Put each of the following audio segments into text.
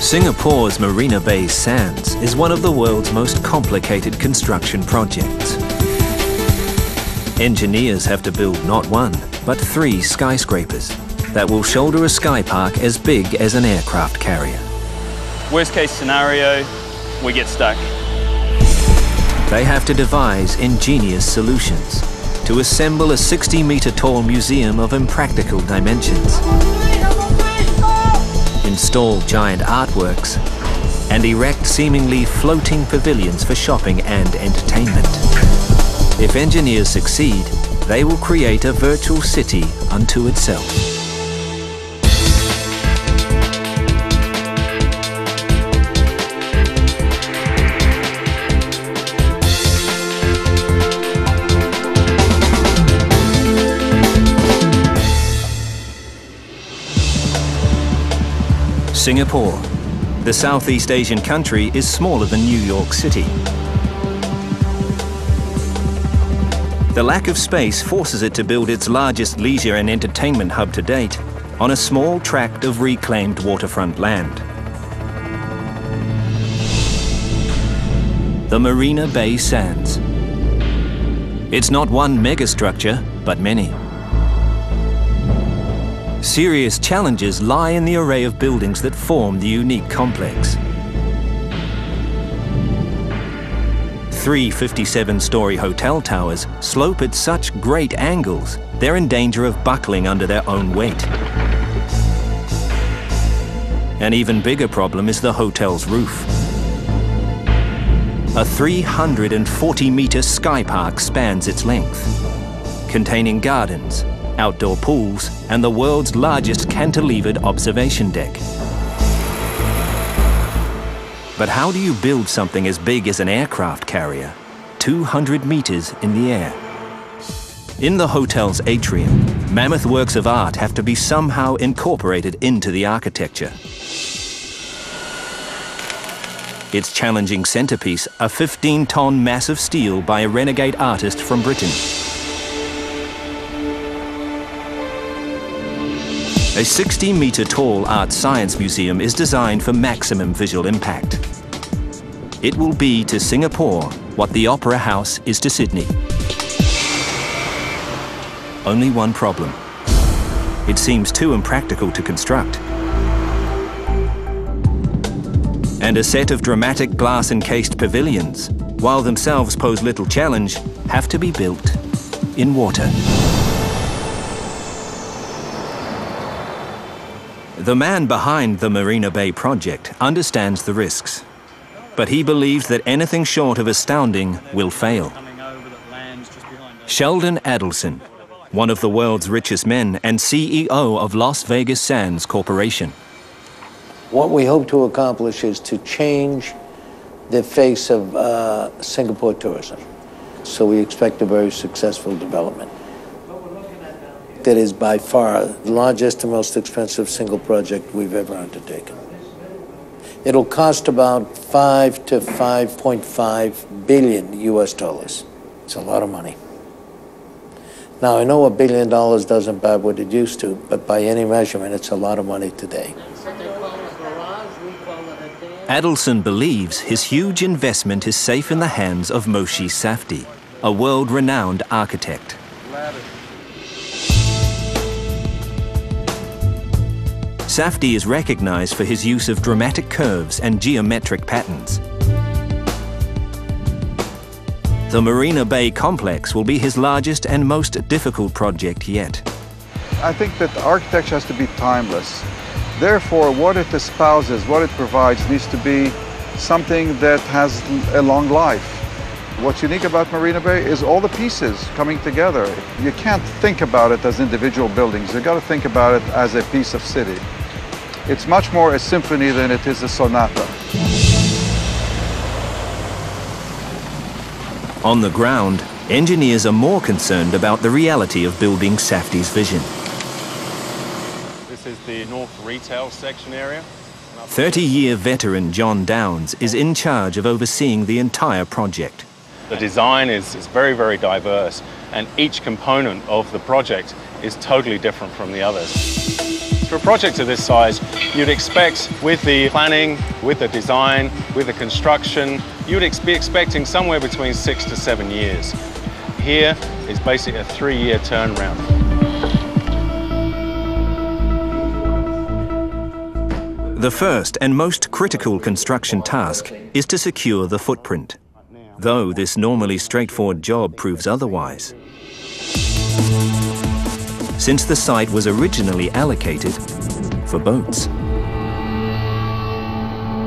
Singapore's Marina Bay Sands is one of the world's most complicated construction projects. Engineers have to build not one, but 3 skyscrapers that will shoulder a sky park as big as an aircraft carrier. Worst case scenario, we get stuck. They have to devise ingenious solutions to assemble a 60-metre tall museum of impractical dimensions, install giant artworks, and erect seemingly floating pavilions for shopping and entertainment. If engineers succeed, they will create a virtual city unto itself. Singapore, the Southeast Asian country, is smaller than New York City. The lack of space forces it to build its largest leisure and entertainment hub to date on a small tract of reclaimed waterfront land. The Marina Bay Sands. It's not one megastructure, but many. Serious challenges lie in the array of buildings that form the unique complex. 3 57-story hotel towers slope at such great angles, they're in danger of buckling under their own weight. An even bigger problem is the hotel's roof. A 340-metre sky park spans its length, containing gardens, outdoor pools, and the world's largest cantilevered observation deck. But how do you build something as big as an aircraft carrier, 200 meters in the air? In the hotel's atrium, mammoth works of art have to be somehow incorporated into the architecture. Its challenging centerpiece, a 15-ton mass of steel by a renegade artist from Britain. A 60-metre tall art science museum is designed for maximum visual impact. It will be to Singapore what the Opera House is to Sydney. Only one problem. It seems too impractical to construct. And a set of dramatic glass-encased pavilions, while themselves pose little challenge, have to be built in water. The man behind the Marina Bay project understands the risks, but he believes that anything short of astounding will fail. Sheldon Adelson, one of the world's richest men and CEO of Las Vegas Sands Corporation. What we hope to accomplish is to change the face of Singapore tourism. So we expect a very successful development. That is by far the largest and most expensive single project we've ever undertaken. It'll cost about 5 to 5.5 billion US dollars. It's a lot of money. Now, I know $1 billion doesn't buy what it used to, but by any measurement, it's a lot of money today. Adelson believes his huge investment is safe in the hands of Moshe Safdie, a world-renowned architect. Safdie is recognized for his use of dramatic curves and geometric patterns. The Marina Bay complex will be his largest and most difficult project yet. I think that architecture has to be timeless. Therefore, what it espouses, what it provides, needs to be something that has a long life. What's unique about Marina Bay is all the pieces coming together. You can't think about it as individual buildings. You've got to think about it as a piece of city. It's much more a symphony than it is a sonata. On the ground, engineers are more concerned about the reality of building Safdie's vision. This is the North Retail section area. 30-year veteran John Downs is in charge of overseeing the entire project. The design is very, very diverse, and each component of the project is totally different from the others. For a project of this size, you'd expect with the planning, with the design, with the construction, you'd be expecting somewhere between 6 to 7 years. Here is basically a 3-year turnaround. The first and most critical construction task is to secure the footprint, though this normally straightforward job proves otherwise. Since the site was originally allocated for boats.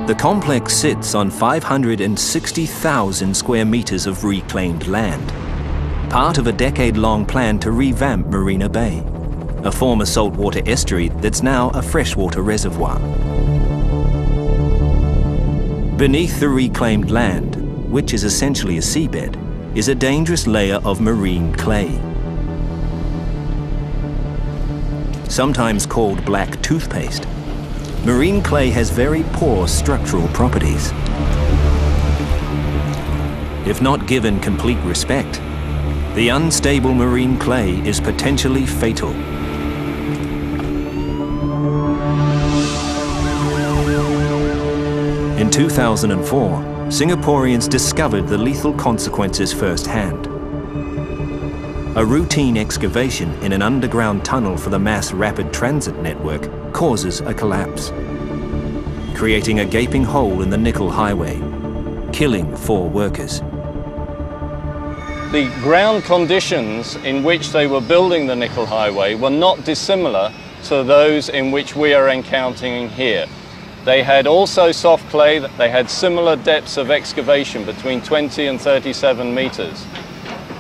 The complex sits on 560,000 square meters of reclaimed land, part of a decade-long plan to revamp Marina Bay, a former saltwater estuary that's now a freshwater reservoir. Beneath the reclaimed land, which is essentially a seabed, is a dangerous layer of marine clay. Sometimes called black toothpaste, marine clay has very poor structural properties. If not given complete respect, the unstable marine clay is potentially fatal. In 2004, Singaporeans discovered the lethal consequences firsthand. A routine excavation in an underground tunnel for the mass rapid transit network causes a collapse, creating a gaping hole in the nickel highway, killing 4 workers. The ground conditions in which they were building the nickel highway were not dissimilar to those in which we are encountering here. They had also soft clay, they had similar depths of excavation between 20 and 37 meters.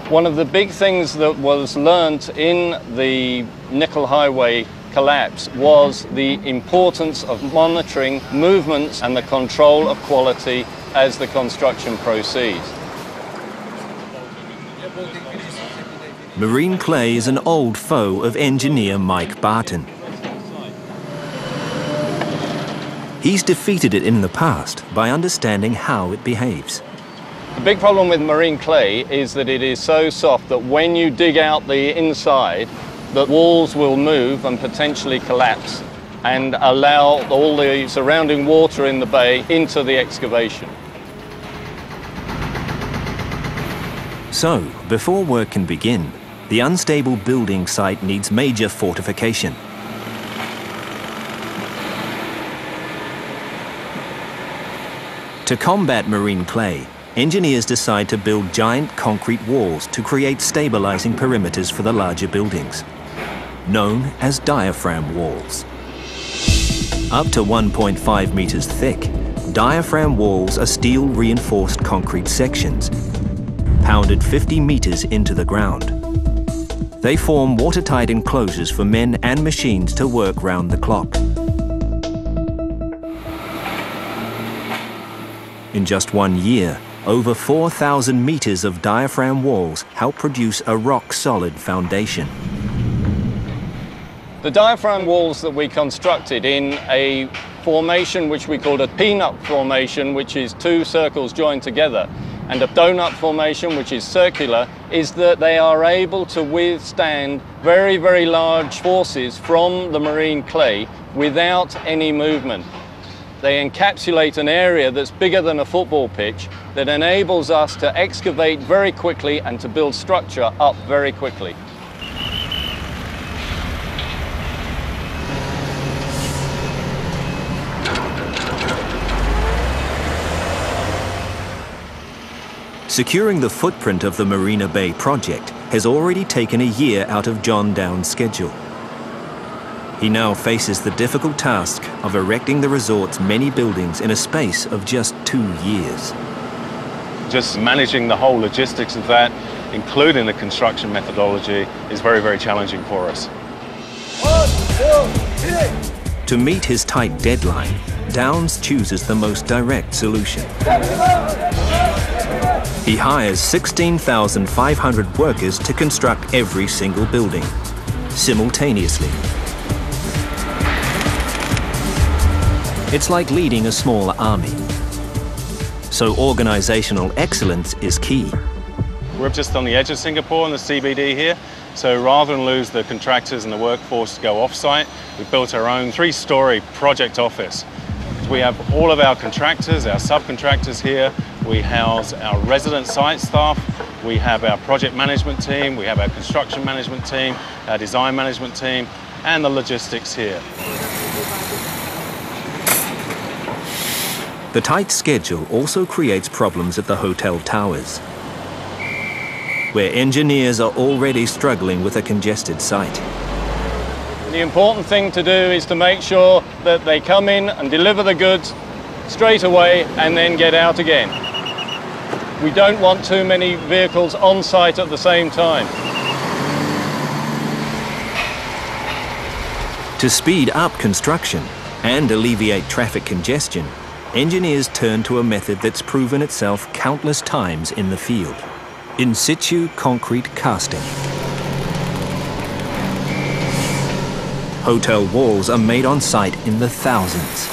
One of the big things that was learnt in the nickel highway collapse was the importance of monitoring movements and the control of quality as the construction proceeds. Marine clay is an old foe of engineer Mike Barton. He's defeated it in the past by understanding how it behaves. The big problem with marine clay is that it is so soft that when you dig out the inside, the walls will move and potentially collapse and allow all the surrounding water in the bay into the excavation. So, before work can begin, the unstable building site needs major fortification. To combat marine clay, engineers decide to build giant concrete walls to create stabilizing perimeters for the larger buildings, known as diaphragm walls. Up to 1.5 meters thick, diaphragm walls are steel-reinforced concrete sections, pounded 50 meters into the ground. They form watertight enclosures for men and machines to work round the clock. In just 1 year, over 4,000 meters of diaphragm walls help produce a rock-solid foundation. The diaphragm walls that we constructed in a formation which we called a peanut formation, which is 2 circles joined together, and a donut formation, which is circular, is that they are able to withstand very, very large forces from the marine clay without any movement. They encapsulate an area that's bigger than a football pitch that enables us to excavate very quickly and to build structure up very quickly. Securing the footprint of the Marina Bay project has already taken a year out of John Downes' schedule. He now faces the difficult task of erecting the resort's many buildings in a space of just 2 years. Just managing the whole logistics of that, including the construction methodology, is very, very challenging for us. 1, 2, 3. To meet his tight deadline, Downes chooses the most direct solution. He hires 16,500 workers to construct every single building, simultaneously. It's like leading a small army. So organizational excellence is key. We're just on the edge of Singapore in the CBD here, So rather than lose the contractors and the workforce to go off-site, we built our own 3-story project office. We have all of our contractors, our subcontractors here. We house our resident site staff. We have our project management team. We have our construction management team, our design management team, and the logistics here. The tight schedule also creates problems at the hotel towers, where engineers are already struggling with a congested site. The important thing to do is to make sure that they come in and deliver the goods straight away and then get out again. We don't want too many vehicles on site at the same time. To speed up construction and alleviate traffic congestion, engineers turn to a method that's proven itself countless times in the field: in situ concrete casting. Hotel walls are made on site in the thousands.